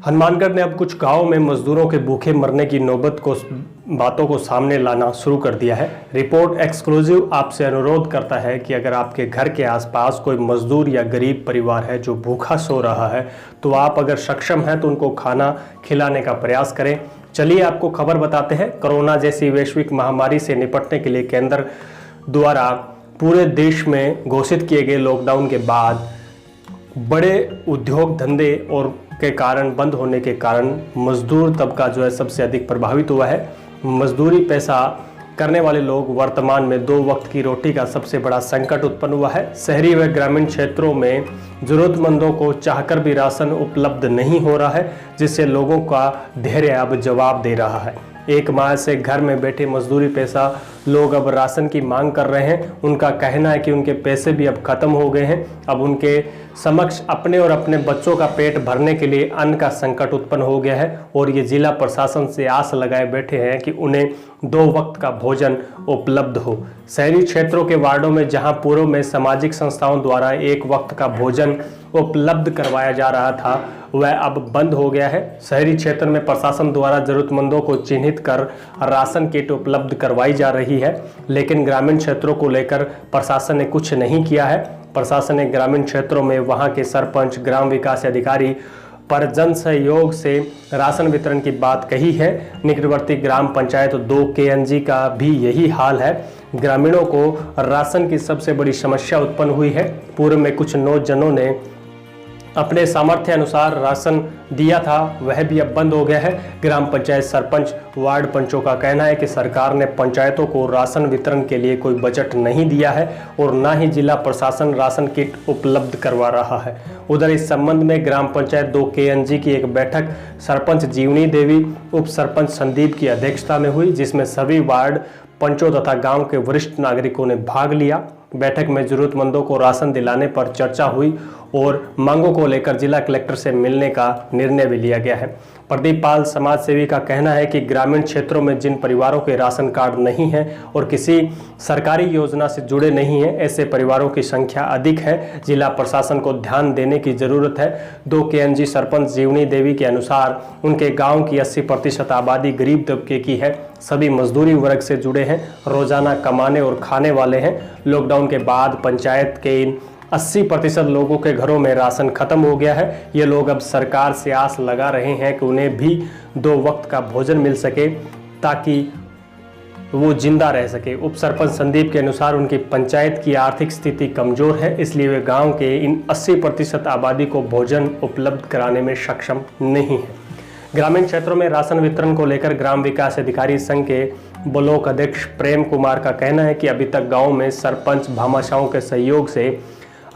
हनुमानगढ़ ने अब कुछ गांवों में मजदूरों के भूखे मरने की बातों को सामने लाना शुरू कर दिया है। रिपोर्ट एक्सक्लूसिव आपसे अनुरोध करता है कि अगर आपके घर के आसपास कोई मजदूर या गरीब परिवार है जो भूखा सो रहा है, तो आप अगर सक्षम हैं तो उनको खाना खिलाने का प्रयास करें। चलिए आपको खबर बताते हैं। कोरोना जैसी वैश्विक महामारी से निपटने के लिए केंद्र द्वारा पूरे देश में घोषित किए गए लॉकडाउन के बाद बड़े उद्योग धंधे और के कारण बंद होने के कारण मजदूर तबका जो है सबसे अधिक प्रभावित हुआ है। मजदूरी पैसा करने वाले लोग वर्तमान में 2 वक्त की रोटी का सबसे बड़ा संकट उत्पन्न हुआ है। शहरी व ग्रामीण क्षेत्रों में जरूरतमंदों को चाहकर भी राशन उपलब्ध नहीं हो रहा है, जिससे लोगों का धैर्य अब जवाब दे रहा है। 1 माह से घर में बैठे मजदूरी पैसा लोग अब राशन की मांग कर रहे हैं। उनका कहना है कि उनके पैसे भी अब खत्म हो गए हैं। अब उनके समक्ष अपने और अपने बच्चों का पेट भरने के लिए अन्न का संकट उत्पन्न हो गया है और ये जिला प्रशासन से आस लगाए बैठे हैं कि उन्हें 2 वक्त का भोजन उपलब्ध हो। शहरी क्षेत्रों के वार्डों में जहां पूर्व में सामाजिक संस्थाओं द्वारा 1 वक्त का भोजन उपलब्ध करवाया जा रहा था, वह अब बंद हो गया है। शहरी क्षेत्र में प्रशासन द्वारा जरूरतमंदों को चिन्हित कर राशन किट उपलब्ध करवाई जा रही है, लेकिन ग्रामीण क्षेत्रों को लेकर प्रशासन ने कुछ नहीं किया है। प्रशासन ने ग्रामीण क्षेत्रों में वहां के सरपंच, ग्राम विकास अधिकारी पर जन सहयोग से राशन वितरण की बात कही है। निकटवर्ती ग्राम पंचायत 2 KNG का भी यही हाल है। ग्रामीणों को राशन की सबसे बड़ी समस्या उत्पन्न हुई है। पूर्व में कुछ नौजवानों ने अपने सामर्थ्य अनुसार राशन दिया था, वह भी अब बंद हो गया है। ग्राम पंचायत सरपंच, वार्ड पंचों का कहना है कि सरकार ने पंचायतों को राशन वितरण के लिए कोई बजट नहीं दिया है और ना ही जिला प्रशासन राशन किट उपलब्ध करवा रहा है। उधर इस संबंध में ग्राम पंचायत 2 KNG की एक बैठक सरपंच जीवनी देवी, उप सरपंच संदीप की अध्यक्षता में हुई, जिसमें सभी वार्ड पंचों तथा गांव के वरिष्ठ नागरिकों ने भाग लिया। बैठक में जरूरतमंदों को राशन दिलाने पर चर्चा हुई और मांगों को लेकर जिला कलेक्टर से मिलने का निर्णय भी लिया गया है। प्रदीप पाल समाज सेवी का कहना है कि ग्रामीण क्षेत्रों में जिन परिवारों के राशन कार्ड नहीं है और किसी सरकारी योजना से जुड़े नहीं हैं, ऐसे परिवारों की संख्या अधिक है। जिला प्रशासन को ध्यान देने की जरूरत है। 2 KNG सरपंच जीवनी देवी के अनुसार उनके गांव की 80% आबादी गरीब तबके की है। सभी मजदूरी वर्ग से जुड़े हैं, रोजाना कमाने और खाने वाले हैं। लॉकडाउन के बाद पंचायत के इन 80% लोगों के घरों में राशन खत्म हो गया है। ये लोग अब सरकार से आस लगा रहे हैं कि उन्हें भी 2 वक्त का भोजन मिल सके ताकि वो जिंदा रह सके। उप सरपंच संदीप के अनुसार उनकी पंचायत की आर्थिक स्थिति कमजोर है, इसलिए वे गांव के इन 80% आबादी को भोजन उपलब्ध कराने में सक्षम नहीं है। ग्रामीण क्षेत्रों में राशन वितरण को लेकर ग्राम विकास अधिकारी संघ के ब्लॉक अध्यक्ष प्रेम कुमार का कहना है कि अभी तक गांव में सरपंच भामाशाहों के सहयोग से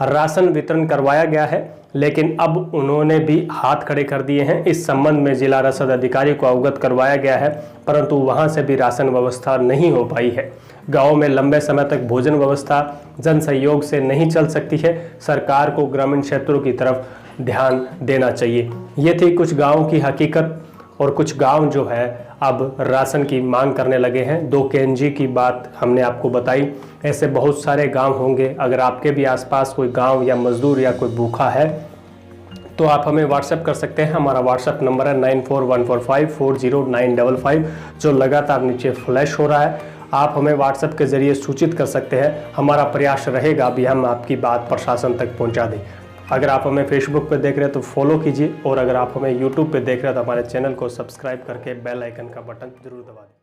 राशन वितरण करवाया गया है, लेकिन अब उन्होंने भी हाथ खड़े कर दिए हैं। इस संबंध में जिला रसद अधिकारी को अवगत करवाया गया है, परंतु वहां से भी राशन व्यवस्था नहीं हो पाई है। गांव में लंबे समय तक भोजन व्यवस्था जन सहयोग से नहीं चल सकती है। सरकार को ग्रामीण क्षेत्रों की तरफ ध्यान देना चाहिए। ये थी कुछ गाँव की हकीकत और कुछ गांव जो है अब राशन की मांग करने लगे हैं। 2 KNG की बात हमने आपको बताई। ऐसे बहुत सारे गांव होंगे। अगर आपके भी आसपास कोई गांव या मजदूर या कोई भूखा है तो आप हमें व्हाट्सएप कर सकते हैं। हमारा व्हाट्सएप नंबर है 9414540955, जो लगातार नीचे फ्लैश हो रहा है। आप हमें व्हाट्सएप के जरिए सूचित कर सकते हैं। हमारा प्रयास रहेगा भी हम आपकी बात प्रशासन तक पहुँचा दें। अगर आप हमें फेसबुक पे देख रहे हैं तो फॉलो कीजिए और अगर आप हमें यूट्यूब पे देख रहे हैं तो हमारे चैनल को सब्सक्राइब करके बेल आइकन का बटन जरूर दबा दें।